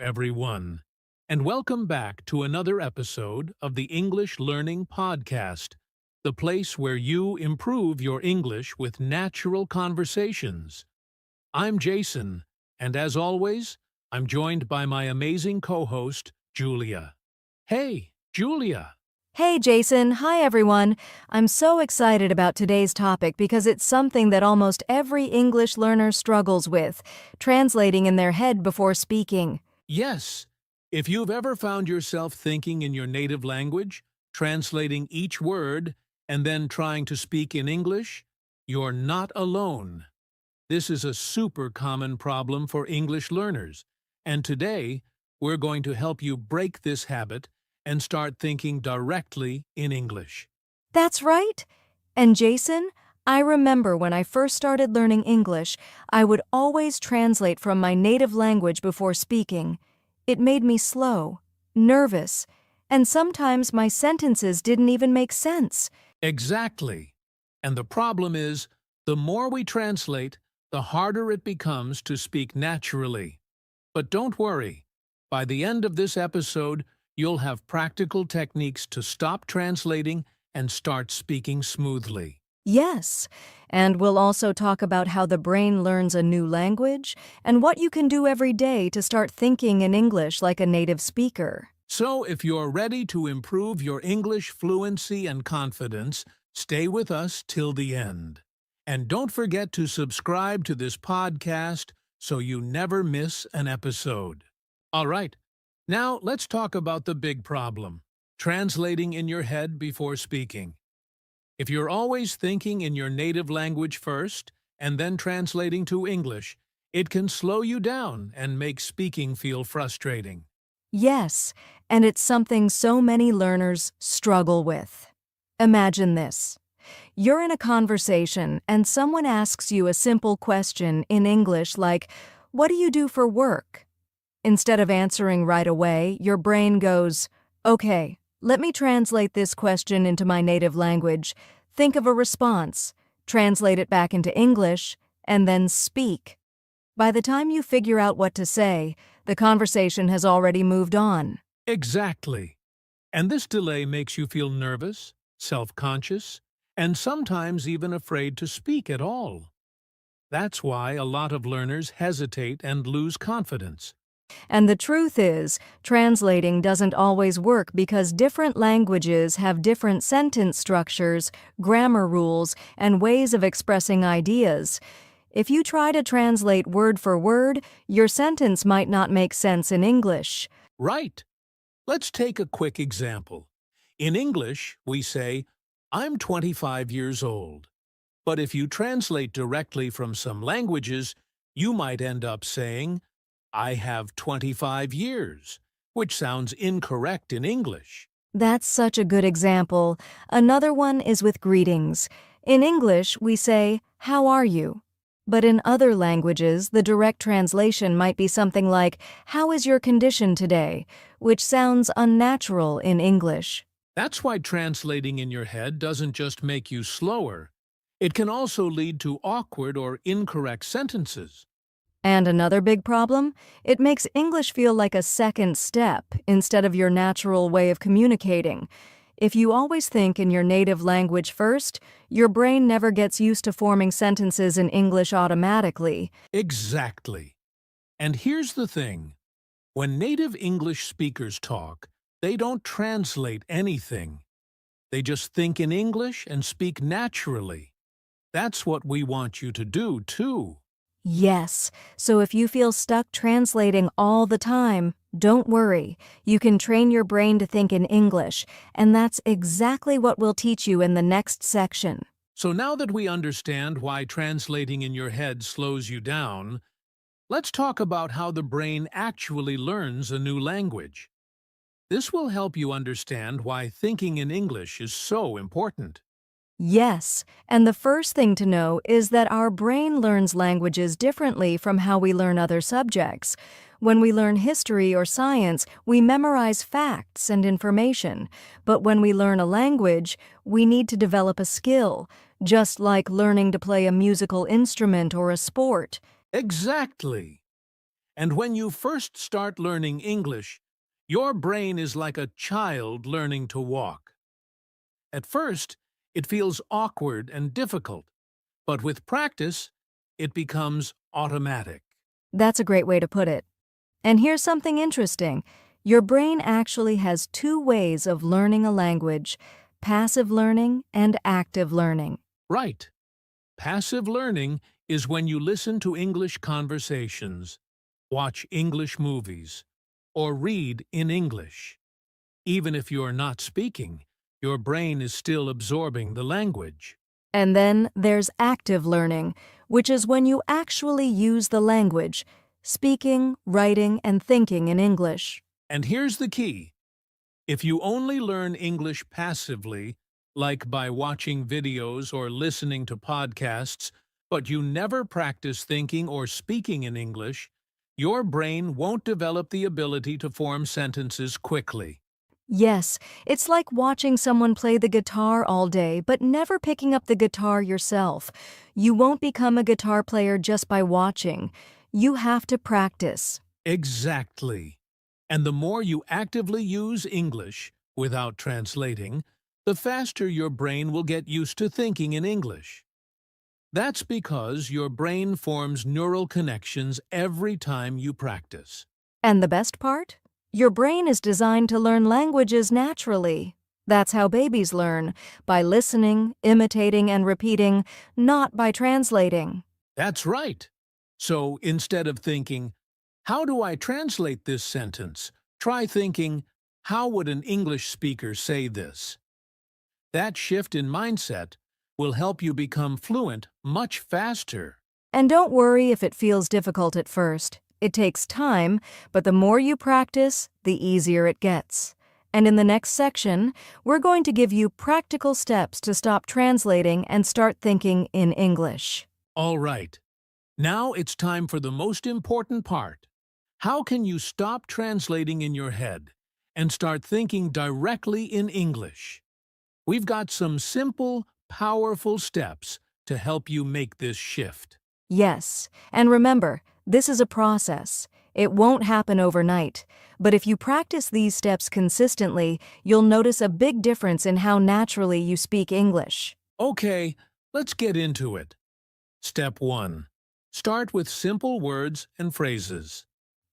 everyone, and welcome back to another episode of the English Learning Podcast, the place where you improve your English with natural conversations. I'm Jason, and as always, I'm joined by my amazing co-host, Julia. Hey, Julia! Hey Jason, hi everyone. I'm so excited about today's topic because it's something that almost every English learner struggles with, translating in their head before speaking. Yes, if you've ever found yourself thinking in your native language, translating each word, and then trying to speak in English, you're not alone. This is a super common problem for English learners, and today we're going to help you break this habit and start thinking directly in English. That's right. And Jason, I remember when I first started learning English, I would always translate from my native language before speaking. It made me slow, nervous, and sometimes my sentences didn't even make sense. Exactly. And the problem is, the more we translate, the harder it becomes to speak naturally. But don't worry. By the end of this episode, you'll have practical techniques to stop translating and start speaking smoothly. Yes, and we'll also talk about how the brain learns a new language and what you can do every day to start thinking in English like a native speaker. So if you're ready to improve your English fluency and confidence, stay with us till the end. And don't forget to subscribe to this podcast so you never miss an episode. All right, now let's talk about the big problem, translating in your head before speaking. If you're always thinking in your native language first and then translating to English, it can slow you down and make speaking feel frustrating. Yes, and it's something so many learners struggle with. Imagine this. You're in a conversation and someone asks you a simple question in English like, "What do you do for work?" Instead of answering right away, your brain goes, "Okay, let me translate this question into my native language. Think of a response, translate it back into English, and then speak." By the time you figure out what to say, the conversation has already moved on. Exactly. And this delay makes you feel nervous, self-conscious, and sometimes even afraid to speak at all. That's why a lot of learners hesitate and lose confidence. And the truth is, translating doesn't always work because different languages have different sentence structures, grammar rules, and ways of expressing ideas. If you try to translate word for word, your sentence might not make sense in English. Right. Let's take a quick example. In English, we say, "I'm 25 years old." But if you translate directly from some languages, you might end up saying, "I have 25 years," which sounds incorrect in English. That's such a good example. Another one is with greetings. In English, we say, "How are you?" But in other languages, the direct translation might be something like, "How is your condition today?" which sounds unnatural in English. That's why translating in your head doesn't just make you slower. It can also lead to awkward or incorrect sentences. And another big problem? It makes English feel like a second step instead of your natural way of communicating. If you always think in your native language first, your brain never gets used to forming sentences in English automatically. Exactly. And here's the thing. When native English speakers talk, they don't translate anything. They just think in English and speak naturally. That's what we want you to do, too. Yes, so if you feel stuck translating all the time, don't worry. You can train your brain to think in English, and that's exactly what we'll teach you in the next section. So now that we understand why translating in your head slows you down, let's talk about how the brain actually learns a new language. This will help you understand why thinking in English is so important. Yes, and the first thing to know is that our brain learns languages differently from how we learn other subjects. When we learn history or science, we memorize facts and information. But when we learn a language, we need to develop a skill, just like learning to play a musical instrument or a sport. Exactly. And when you first start learning English, your brain is like a child learning to walk. At first, it feels awkward and difficult, but with practice, it becomes automatic. That's a great way to put it. And here's something interesting. Your brain actually has two ways of learning a language: passive learning and active learning. Right. Passive learning is when you listen to English conversations, watch English movies, or read in English. Even if you're not speaking, your brain is still absorbing the language. And then there's active learning, which is when you actually use the language, speaking, writing, and thinking in English. And here's the key. If you only learn English passively, like by watching videos or listening to podcasts, but you never practice thinking or speaking in English, your brain won't develop the ability to form sentences quickly. Yes, it's like watching someone play the guitar all day but never picking up the guitar yourself. You won't become a guitar player just by watching. You have to practice. Exactly. And the more you actively use English without translating, the faster your brain will get used to thinking in English. That's because your brain forms neural connections every time you practice. And the best part? Your brain is designed to learn languages naturally. That's how babies learn, by listening, imitating, and repeating, not by translating. That's right. So instead of thinking, how do I translate this sentence? Try thinking, how would an English speaker say this? That shift in mindset will help you become fluent much faster. And don't worry if it feels difficult at first. It takes time, but the more you practice, the easier it gets. And in the next section, we're going to give you practical steps to stop translating and start thinking in English. All right. Now it's time for the most important part. How can you stop translating in your head and start thinking directly in English? We've got some simple, powerful steps to help you make this shift. Yes, and remember, this is a process. It won't happen overnight, but if you practice these steps consistently, you'll notice a big difference in how naturally you speak English. Okay, let's get into it. Step 1. Start with simple words and phrases.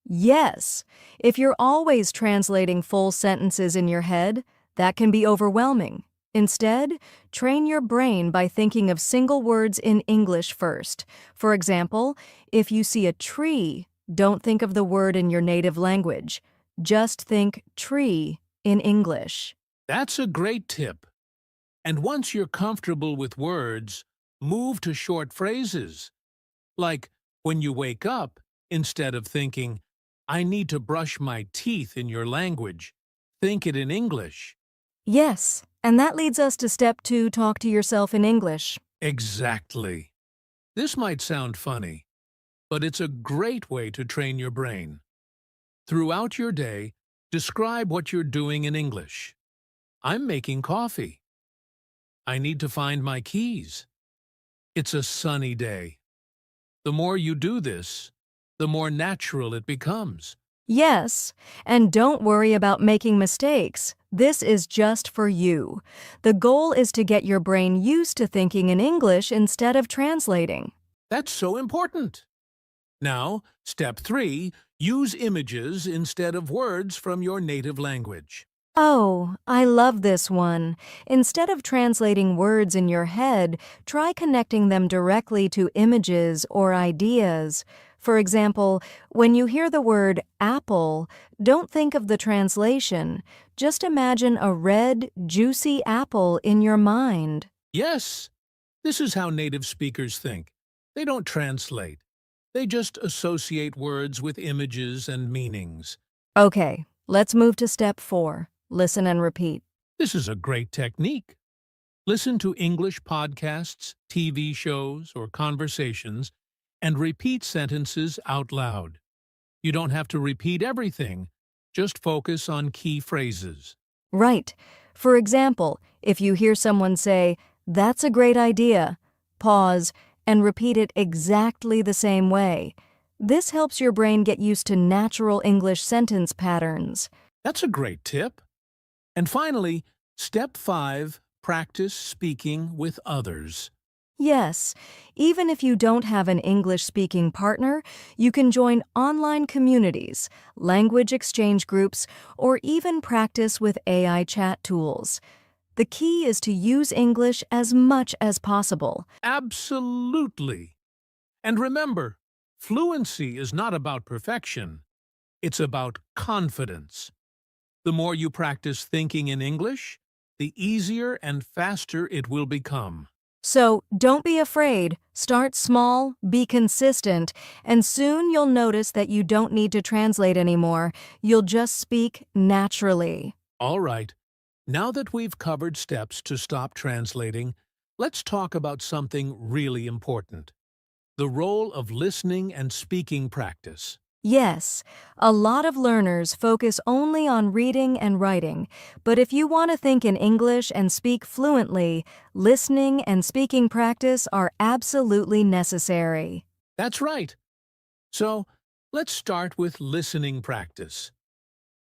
Yes, if you're always translating full sentences in your head, that can be overwhelming. Instead, train your brain by thinking of single words in English first. For example, if you see a tree, don't think of the word in your native language. Just think tree in English. That's a great tip. And once you're comfortable with words, move to short phrases. Like, when you wake up, instead of thinking, I need to brush my teeth in your language, think it in English. Yes, and that leads us to step 2, talk to yourself in English. Exactly. This might sound funny, but it's a great way to train your brain. Throughout your day, describe what you're doing in English. I'm making coffee. I need to find my keys. It's a sunny day. The more you do this, the more natural it becomes. Yes, and don't worry about making mistakes. This is just for you. The goal is to get your brain used to thinking in English instead of translating. That's so important. Now, step 3, use images instead of words from your native language. Oh, I love this one. Instead of translating words in your head, try connecting them directly to images or ideas. For example, when you hear the word apple, don't think of the translation. Just imagine a red, juicy apple in your mind. Yes, this is how native speakers think. They don't translate. They just associate words with images and meanings. Okay, let's move to step 4. Listen and repeat. This is a great technique. Listen to English podcasts, TV shows, or conversations, and repeat sentences out loud. You don't have to repeat everything. Just focus on key phrases. Right. For example, if you hear someone say, "That's a great idea," pause and repeat it exactly the same way. This helps your brain get used to natural English sentence patterns. That's a great tip. And finally, step 5, practice speaking with others. Yes, even if you don't have an English-speaking partner, you can join online communities, language exchange groups, or even practice with AI chat tools. The key is to use English as much as possible. Absolutely. And remember, fluency is not about perfection. It's about confidence. The more you practice thinking in English, the easier and faster it will become. So don't be afraid, start small, be consistent, and soon you'll notice that you don't need to translate anymore. You'll just speak naturally. All right, now that we've covered steps to stop translating, let's talk about something really important: the role of listening and speaking practice. Yes, a lot of learners focus only on reading and writing, but if you want to think in English and speak fluently, listening and speaking practice are absolutely necessary. That's right. So, let's start with listening practice.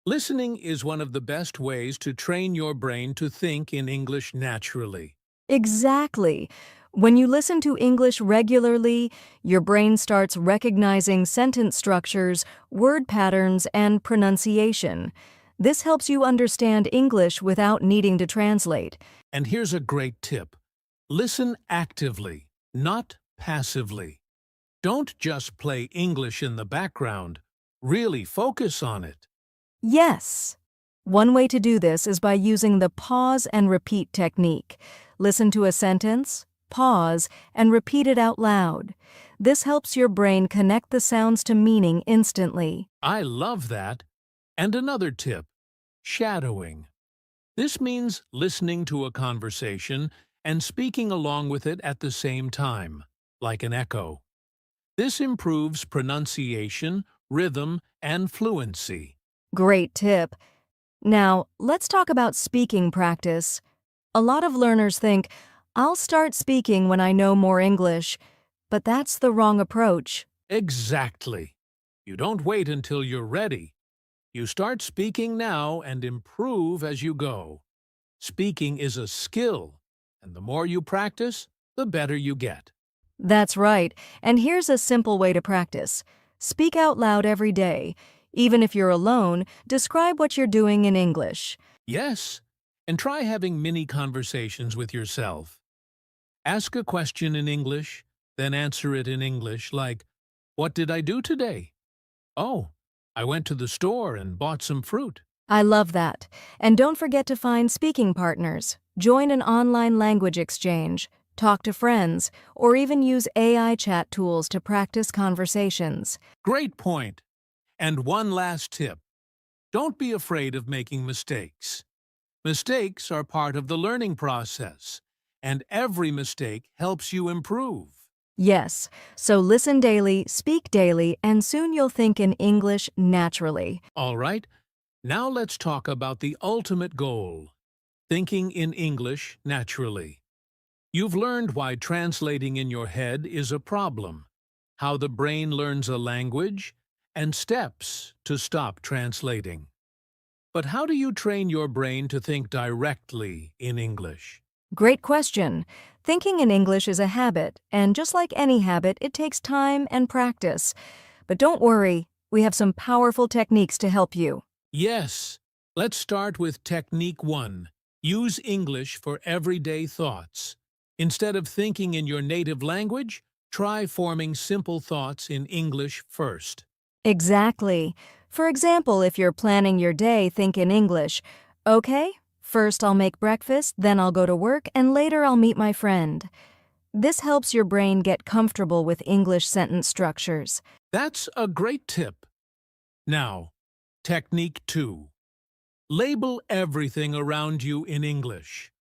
Listening is one of the best ways to train your brain to think in English naturally. Exactly. When you listen to English regularly, your brain starts recognizing sentence structures, word patterns, and pronunciation. This helps you understand English without needing to translate. And here's a great tip: listen actively, not passively. Don't just play English in the background. Really focus on it. Yes. One way to do this is by using the pause and repeat technique. Listen to a sentence, pause, and repeat it out loud. This helps your brain connect the sounds to meaning instantly. I love that. And another tip: shadowing. This means listening to a conversation and speaking along with it at the same time, like an echo. This improves pronunciation, rhythm, and fluency. Great tip. Now, let's talk about speaking practice. A lot of learners think, I'll start speaking when I know more English, but that's the wrong approach. Exactly. You don't wait until you're ready. You start speaking now and improve as you go. Speaking is a skill, and the more you practice, the better you get. That's right, and here's a simple way to practice. Speak out loud every day. Even if you're alone, describe what you're doing in English. Yes, and try having mini conversations with yourself. Ask a question in English, then answer it in English, like, "What did I do today?" "Oh, I went to the store and bought some fruit." I love that. And don't forget to find speaking partners. Join an online language exchange, talk to friends, or even use AI chat tools to practice conversations. Great point. And one last tip: don't be afraid of making mistakes. Mistakes are part of the learning process, and every mistake helps you improve. Yes, so listen daily, speak daily, and soon you'll think in English naturally. All right, now let's talk about the ultimate goal: thinking in English naturally. You've learned why translating in your head is a problem, how the brain learns a language, and steps to stop translating. But how do you train your brain to think directly in English? Great question. Thinking in English is a habit, and just like any habit, it takes time and practice. But don't worry, we have some powerful techniques to help you. Yes, let's start with Technique 1. Use English for everyday thoughts. Instead of thinking in your native language, try forming simple thoughts in English first. Exactly. For example, if you're planning your day, think in English. Okay, first I'll make breakfast, then I'll go to work, and later I'll meet my friend. This helps your brain get comfortable with English sentence structures. That's a great tip. Now, Technique 2. Label everything around you in English.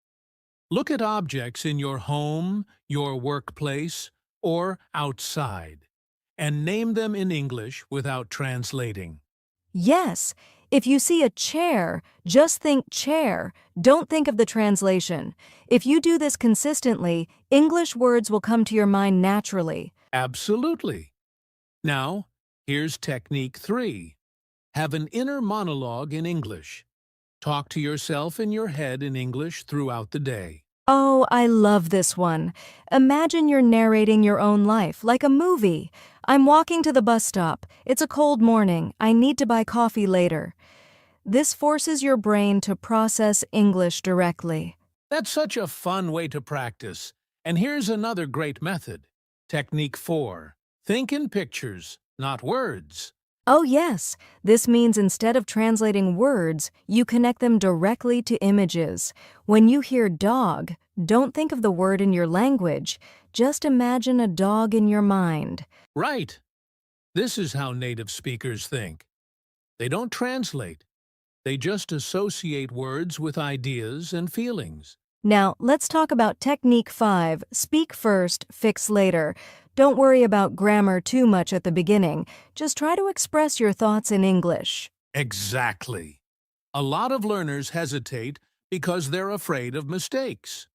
Look at objects in your home, your workplace, or outside, and name them in English without translating. Yes, if you see a chair, just think chair. Don't think of the translation. If you do this consistently, English words will come to your mind naturally. Absolutely. Now, Here's technique 3. Have an inner monologue in English. Talk to yourself in your head in English throughout the day. Oh, I love this one. Imagine you're narrating your own life, like a movie. I'm walking to the bus stop. It's a cold morning. I need to buy coffee later. This forces your brain to process English directly. That's such a fun way to practice. And here's another great method. Technique 4. Think in pictures, not words. Oh, yes. This means instead of translating words, you connect them directly to images. When you hear dog, don't think of the word in your language. Just imagine a dog in your mind. Right. This is how native speakers think. They don't translate. They just associate words with ideas and feelings. Now, let's talk about technique 5, speak first, fix later. Don't worry about grammar too much at the beginning. Just try to express your thoughts in English. Exactly. A lot of learners hesitate because they're afraid of mistakes.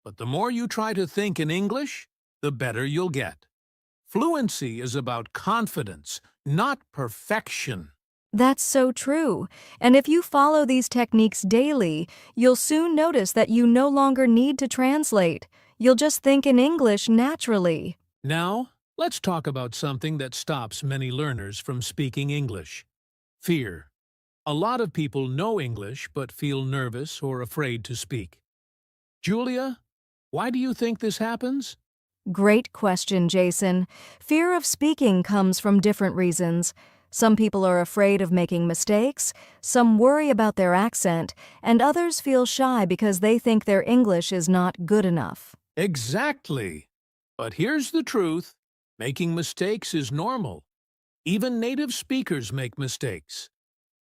But the more you try to think in English, the better you'll get. Fluency is about confidence, not perfection. That's so true. And if you follow these techniques daily, you'll soon notice that you no longer need to translate. You'll just think in English naturally. Now, let's talk about something that stops many learners from speaking English. Fear. A lot of people know English but feel nervous or afraid to speak. Julia, why do you think this happens? Great question, Jason. Fear of speaking comes from different reasons. Some people are afraid of making mistakes, some worry about their accent, and others feel shy because they think their English is not good enough. Exactly. But here's the truth. Making mistakes is normal. Even native speakers make mistakes.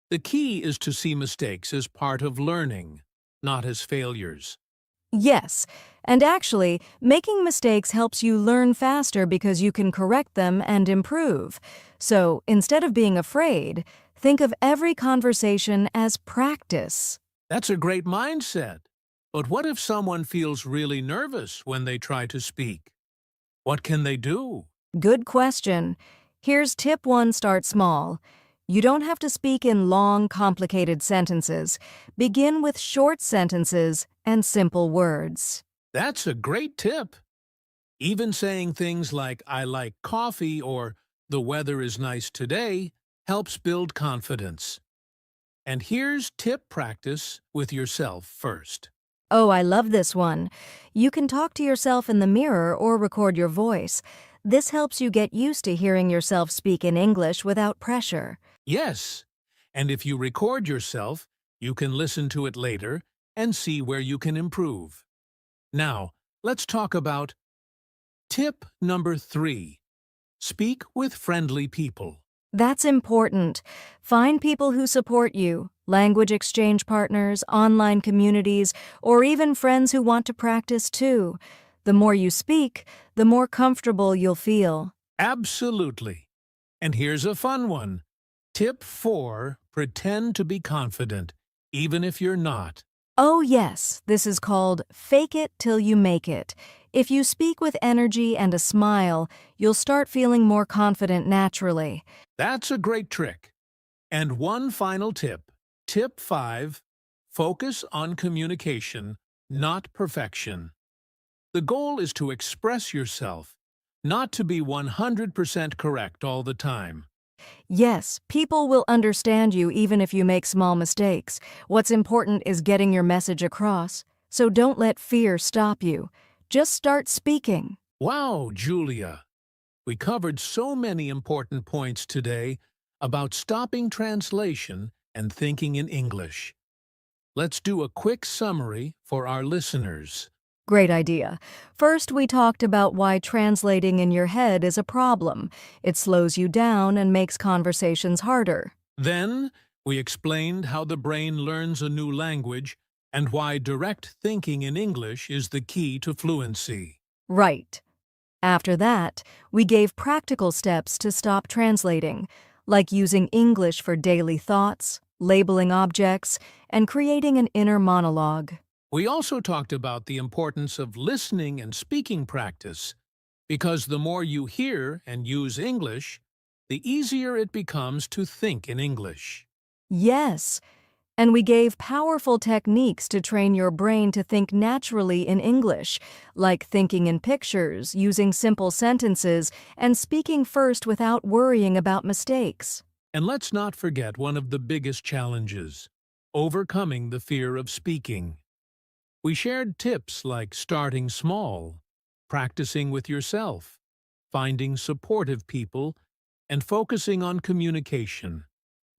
The key is to see mistakes as part of learning, not as failures. Yes, and actually, making mistakes helps you learn faster because you can correct them and improve. So, instead of being afraid, think of every conversation as practice. That's a great mindset. But what if someone feels really nervous when they try to speak? What can they do? Good question. Here's tip 1, start small. You don't have to speak in long, complicated sentences. Begin with short sentences and simple words. That's a great tip. Even saying things like, I like coffee or the weather is nice today helps build confidence. And here's tip practice with yourself first. Oh, I love this one. You can talk to yourself in the mirror or record your voice. This helps you get used to hearing yourself speak in English without pressure. Yes, and if you record yourself, you can listen to it later and see where you can improve. Now, let's talk about tip number 3. Speak with friendly people. That's important. Find people who support you, language exchange partners, online communities, or even friends who want to practice too. The more you speak, the more comfortable you'll feel. Absolutely. And here's a fun one. Tip 4, pretend to be confident, even if you're not. Oh yes, this is called fake it till you make it. If you speak with energy and a smile, you'll start feeling more confident naturally. That's a great trick. And one final tip. Tip 5, focus on communication, not perfection. The goal is to express yourself, not to be 100% correct all the time. Yes, people will understand you even if you make small mistakes. What's important is getting your message across. So don't let fear stop you. Just start speaking. Wow, Julia! We covered so many important points today about stopping translation and thinking in English. Let's do a quick summary for our listeners. Great idea. First, we talked about why translating in your head is a problem. It slows you down and makes conversations harder. Then, we explained how the brain learns a new language and why direct thinking in English is the key to fluency. Right. After that, we gave practical steps to stop translating, like using English for daily thoughts, labeling objects, and creating an inner monologue. We also talked about the importance of listening and speaking practice, because the more you hear and use English, the easier it becomes to think in English. Yes, and we gave powerful techniques to train your brain to think naturally in English, like thinking in pictures, using simple sentences, and speaking first without worrying about mistakes. And let's not forget one of the biggest challenges, overcoming the fear of speaking. We shared tips like starting small, practicing with yourself, finding supportive people, and focusing on communication,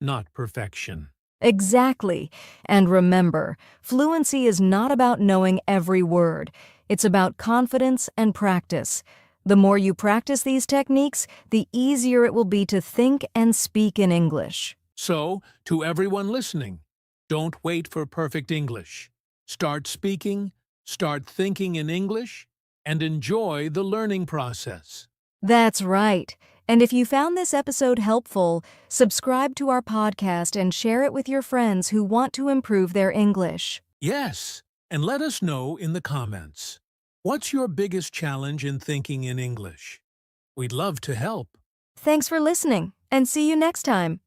not perfection. Exactly. And remember, fluency is not about knowing every word. It's about confidence and practice. The more you practice these techniques, the easier it will be to think and speak in English. So, to everyone listening, don't wait for perfect English. Start speaking, start thinking in English, and enjoy the learning process. That's right. And if you found this episode helpful, subscribe to our podcast and share it with your friends who want to improve their English. Yes, and let us know in the comments. What's your biggest challenge in thinking in English? We'd love to help. Thanks for listening, and see you next time.